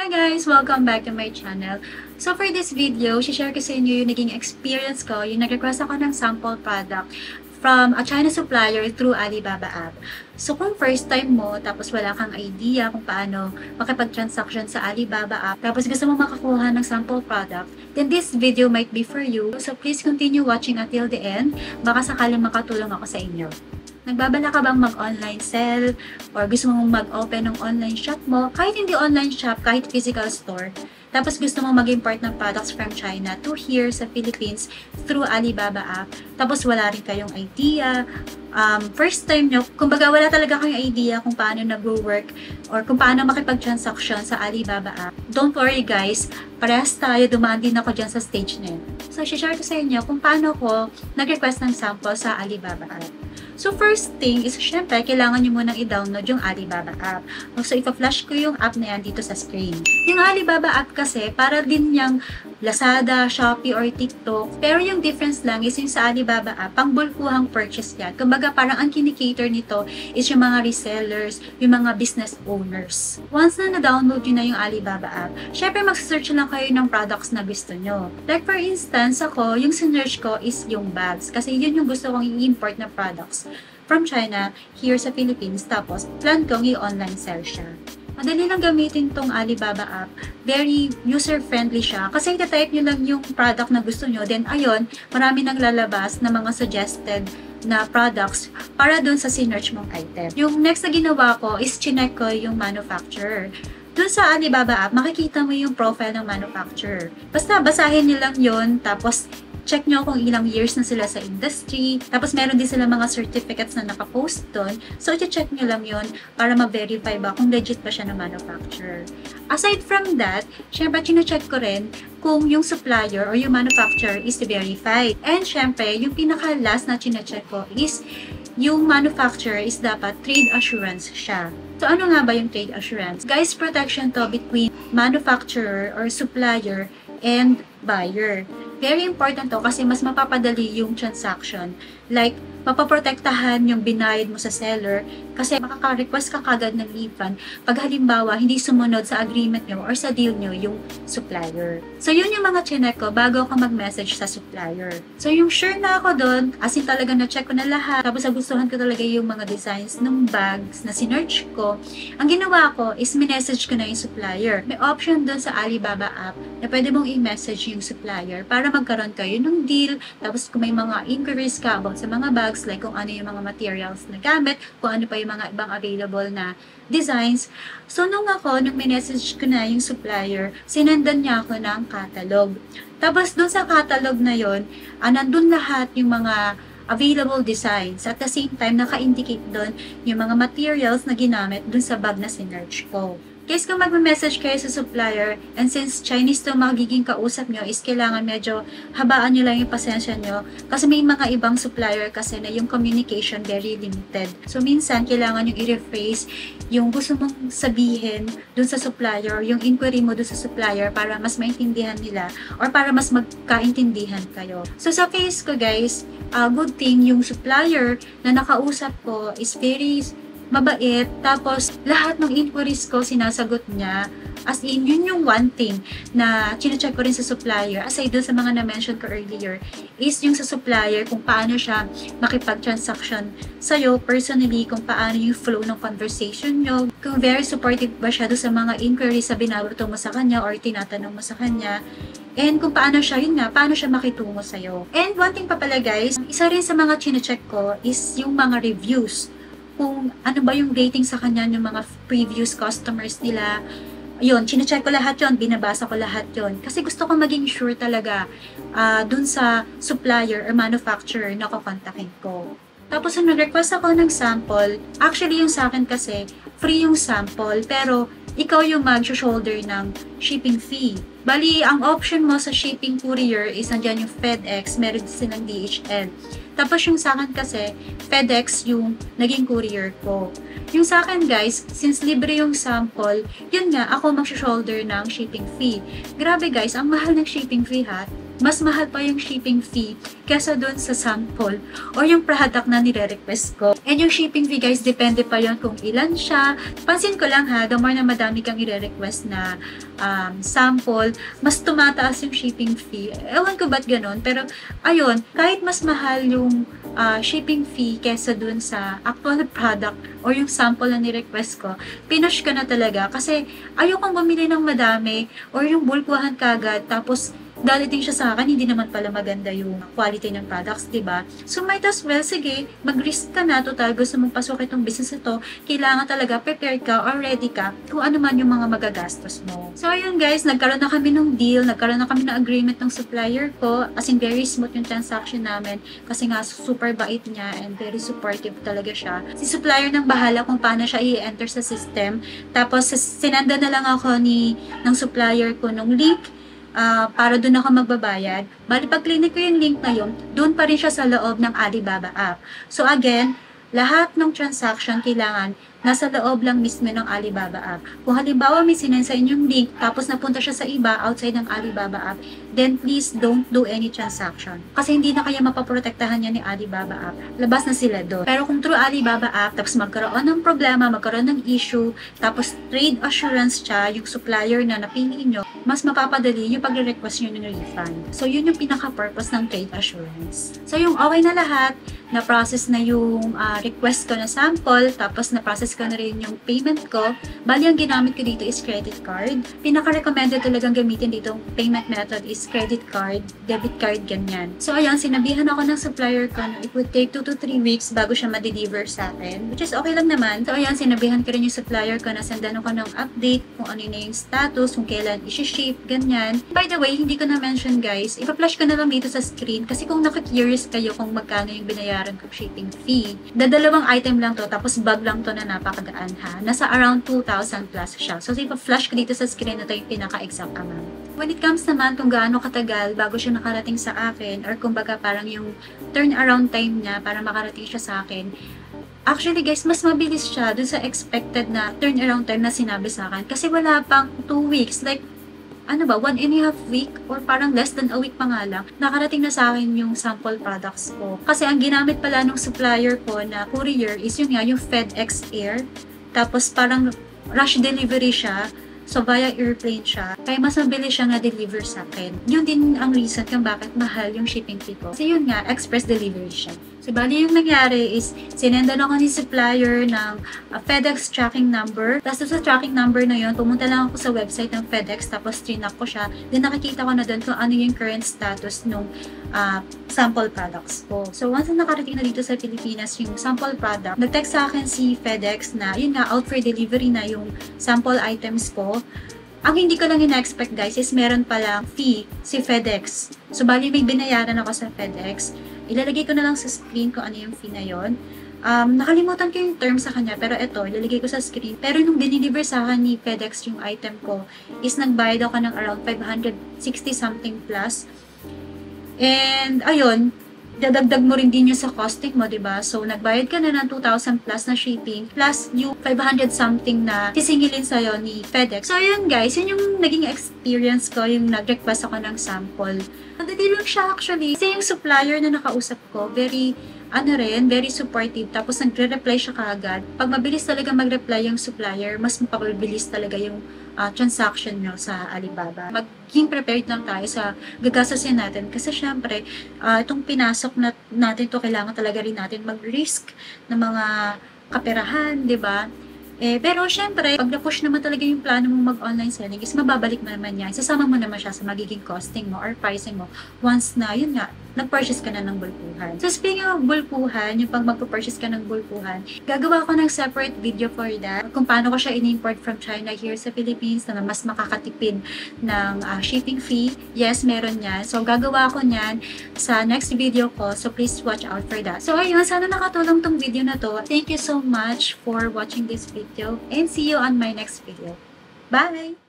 Hi guys! Welcome back to my channel. So for this video, share ko sa inyo yung naging experience ko, yung nag-request ako ng sample product from a China supplier through Alibaba app. So kung first time mo, tapos wala kang idea kung paano makipag-transaction sa Alibaba app, tapos gusto mo makakuha ng sample product, then this video might be for you. So please continue watching until the end. Baka sakaling makatulong ako sa inyo. Nagbabala ka bang mag-online sell or gusto mong mag-open ng online shop mo, kahit hindi online shop, kahit physical store, tapos gusto mong mag-import ng products from China to here sa Philippines through Alibaba app, tapos wala rin kayong idea, first time nyo, kumbaga wala talaga kayong idea kung paano nag-work or kung paano makipag-transaction sa Alibaba app. Don't worry guys, parehas tayo, dumaan din ako dyan sa stage na yun. So, share ko sa inyo kung paano ko nag-request ng sample sa Alibaba app. So, first thing is, syempre, kailangan nyo munang i-download yung Alibaba app. So, ipa-flash ko yung app na yan dito sa screen. Yung Alibaba app kasi, para din yung Lazada, Shopee, or TikTok. Pero yung difference lang is yung sa Alibaba app, pang bulkuhang purchase yan. Kumbaga, parang ang kinikater nito is yung mga resellers, yung mga business owners. Once na na-download nyo na yung Alibaba app, syempre, mag-search lang kayo ng products na gusto nyo. Like, for instance, ako, yung sinearch ko is yung bags. Kasi yun yung gusto kong i-import na products from China here sa Philippines, tapos plan kong i-online sell siya. Madali lang gamitin tong Alibaba app. Very user-friendly siya. Kasi ita-type nyo lang yung product na gusto nyo. Then, ayun, marami nang lalabas na mga suggested na products para dun sa sinearch mong item. Yung next na ginawa ko is chinek ko yung manufacturer. Dun sa Alibaba app, makikita mo yung profile ng manufacturer. Basta basahin nyo lang yun, tapos check nyo kung ilang years na sila sa industry. Tapos meron din sila mga certificates na nakapost doon. So, i-check nyo lang yun para ma-verify ba kung legit ba siya na manufacturer. Aside from that, syempre, chine-check ko rin kung yung supplier or yung manufacturer is verified. And syempre, yung pinaka-last na chine-check ko is yung manufacturer is dapat trade assurance siya. So, ano nga ba yung trade assurance? Guys, protection to between manufacturer or supplier and buyer. Very important to kasi mas mapapadali yung transaction. Like, mapaprotektahan yung binayad mo sa seller kasi makaka-request ka kagad ng refund pag halimbawa hindi sumunod sa agreement nyo or sa deal nyo yung supplier. So, yun yung mga chinek ko bago ako mag-message sa supplier. So, yung sure na ako doon, as in talaga na-check ko na lahat, tapos nagustuhan ko talaga yung mga designs ng bags na sinearch ko, ang ginawa ko is minessage ko na yung supplier. May option doon sa Alibaba app na pwede mong i-message yung supplier para magkaroon kayo ng deal, tapos kung may mga inquiries ka about sa mga bags, like kung ano yung mga materials na gamit, kung ano pa yung mga ibang available na designs. So, nung minessage ko na yung supplier, sinendan niya ako ng catalog. Tapos, dun sa catalog na yon, nandun lahat yung mga available designs. At the same time, naka-indicate dun yung mga materials na ginamit dun sa bag na sinearch ko. Guys, kung mag-message kayo sa supplier, and since Chinese to magiging kausap nyo, is kailangan medyo habaan nyo lang yung pasensya nyo. Kasi may mga ibang supplier kasi na yung communication very limited. So, minsan, kailangan yung i-rephrase yung gusto mong sabihin dun sa supplier, yung inquiry mo dun sa supplier para mas maintindihan nila or para mas magkaintindihan kayo. So, sa case ko guys, good thing yung supplier na nakausap ko is very mabait, tapos lahat ng inquiries ko sinasagot niya. As in, yun yung one thing na chine-check ko rin sa supplier, aside dun sa mga na-mention ko earlier, is yung sa supplier, kung paano siya makipag-transaction sa'yo personally, kung paano yung flow ng conversation nyo, kung very supportive ba siya dun sa mga inquiries sa binabato mo sa kanya or tinatanong mo sa kanya, and kung paano siya, yun nga, paano siya makitungo sa'yo. And one thing pa pala guys, isa rin sa mga chine-check ko is yung mga reviews. Kung ano ba yung rating sa kanya ng mga previous customers nila. Yun, chine-check ko lahat yun, binabasa ko lahat yun. Kasi gusto ko maging sure talaga dun sa supplier or manufacturer na kukontakin ko. Tapos, nag-request ako ng sample. Actually, yung sa akin kasi, free yung sample, pero ikaw yung mag-shoulder ng shipping fee. Bali, ang option mo sa shipping courier is nandiyan yung FedEx, meron din silang DHL. Tapos yung sa akin kasi, FedEx yung naging courier ko. Yung sa akin guys, since libre yung sample, yun nga, ako mag-shoulder ng shipping fee. Grabe guys, ang mahal ng shipping fee ha. mas mahal pa yung shipping fee kesa dun sa sample or yung product na nire-request ko. And yung shipping fee guys, depende pa yon kung ilan siya. Pansin ko lang ha, the more na madami kang i-request na sample, mas tumataas yung shipping fee. Ewan ko ba't ganun, pero ayun, kahit mas mahal yung shipping fee kesa dun sa actual product or yung sample na ni-request ko, pinush ko na talaga kasi ayokong bumili ng madami or yung bulkuhan kagad tapos dadating siya sa akin, hindi naman pala maganda yung quality ng products, diba? So, might as well, sige, mag-risk ka na, total, gusto mong pasok itong business ito, kailangan talaga prepared ka or ready ka kung ano man yung mga magagastos mo. So, ayun guys, nagkaroon na kami ng deal, nagkaroon na kami ng agreement ng supplier ko, as in very smooth yung transaction namin, kasi nga super bait niya and very supportive talaga siya. Si supplier nang bahala kung paano siya i-enter sa system, tapos sinanda na lang ako ng supplier ko ng link, para doon ako magbabayad. Bali, pag clinic ko yung link na yun, doon pa rin siya sa loob ng Alibaba app. So again, lahat ng transaction kailangan nasa loob lang mismo ng Alibaba app. Kung halimbawa may sinend sa inyong link, tapos napunta siya sa iba outside ng Alibaba app, then please don't do any transaction. Kasi hindi na kaya mapaprotektahan niya ni Alibaba app. Labas na sila doon. Pero kung through Alibaba app, tapos magkaroon ng problema, magkaroon ng issue, tapos trade assurance siya, yung supplier na napili nyo, mas mapapadali yung pagre-request nyo ng refund. So, yun yung pinaka-purpose ng trade assurance. So, yung okay na lahat, na-process na yung request ko na sample, tapos na-process ko na rin yung payment ko. Bali, ang ginamit ko dito is credit card. Pinaka-recommended talagang gamitin dito payment method is credit card, debit card, ganyan. So, ayan, sinabihan ako ng supplier ko na it would take 2 to 3 weeks bago siya ma-deliver sa akin, which is okay lang naman. So, ayan, sinabihan ko rin yung supplier ko na sendan ako ng update kung ano na yung status, kung kailan isi-ship, ganyan. By the way, hindi ko na-mention guys, ipa-flash ko na lang dito sa screen kasi kung naka-curious kayo kung magkano yung binayaran kong shipping fee. Dadalawang item lang to, tapos bag lang to na napakagaan ha. Nasa around 2,000 plus siya. So, ipa-flash ko dito sa screen na to yung pinaka-exact amount. When it comes naman kung gaano katagal bago siya nakarating sa akin or kumbaga parang yung turnaround time niya para makarating siya sa akin, actually guys, mas mabilis siya dun sa expected na turnaround time na sinabi sa akin kasi wala pang 2 weeks. Like, 1.5 week or parang less than a week pa nga lang, nakarating na sa akin yung sample products ko. Kasi ang ginamit pala ng supplier ko na courier is yung FedEx Air. Tapos parang rush delivery siya. So, via airplane siya. Kaya mas mabilis siya na-deliver sa akin. Yun din ang reason kung bakit mahal yung shipping fee ko. Kasi yun nga, express delivery siya. So, bali yung nangyari is, sinendan ako ni supplier ng FedEx tracking number. Tapos sa tracking number na yun, pumunta lang ako sa website ng FedEx, tapos trinak ko siya. Then nakikita ko na doon kung ano yung current status ng sample products ko. So, once na nakarating na dito sa Pilipinas yung sample product, nag-text sa akin si FedEx na, yun nga, out for delivery na yung sample items ko. Ang hindi ko lang ina-expect guys is meron palang fee si FedEx. So, bali may binayaran ako sa FedEx. Ilalagay ko na lang sa screen kung ano yung fee na yun. Nakalimutan ko yung term sa kanya, pero ito, ilalagay ko sa screen. Pero nung dinideliver sa akin ni FedEx yung item ko, is nagbayad ako ng around 560 something plus. And, ayun, dadagdag mo rin din yun sa costing mo, diba? So, nagbayad ka na ng 2,000 plus na shipping, plus yung 500 something na sisingilin sa'yo ni FedEx. So, ayun guys, yun yung naging experience ko, yung nag-request ako ng sample. Nadali lang siya actually. Kasi yung supplier na nakausap ko, very supportive. Tapos nagre-reply siya kaagad. Pag mabilis talaga mag-reply yung supplier, mas mapabilis talaga yung transaction nyo sa Alibaba. Maging prepared lang tayo sa gagastusin natin. Kasi syempre, itong pinasok natin to kailangan talaga rin natin mag-risk ng mga kaperahan, di ba? Pero syempre, pag na-push naman talaga yung plano mong mag-online selling, is mababalik mo naman yan. Isasama mo naman siya sa magiging costing mo or pricing mo once na, yun nga, nag-purchase ka na ng bulkuhan. So, speaking of bulkuhan, yung pag mag-purchase ka ng bulkuhan, gagawa ko ng separate video for that. Kung paano ko siya in-import from China here sa Philippines na mas makakatipid ng shipping fee. Yes, meron yan. So, gagawa ko niyan sa next video ko. So, please watch out for that. So, ayun, sana nakatulong tong video na to. Thank you so much for watching this video and see you on my next video. Bye!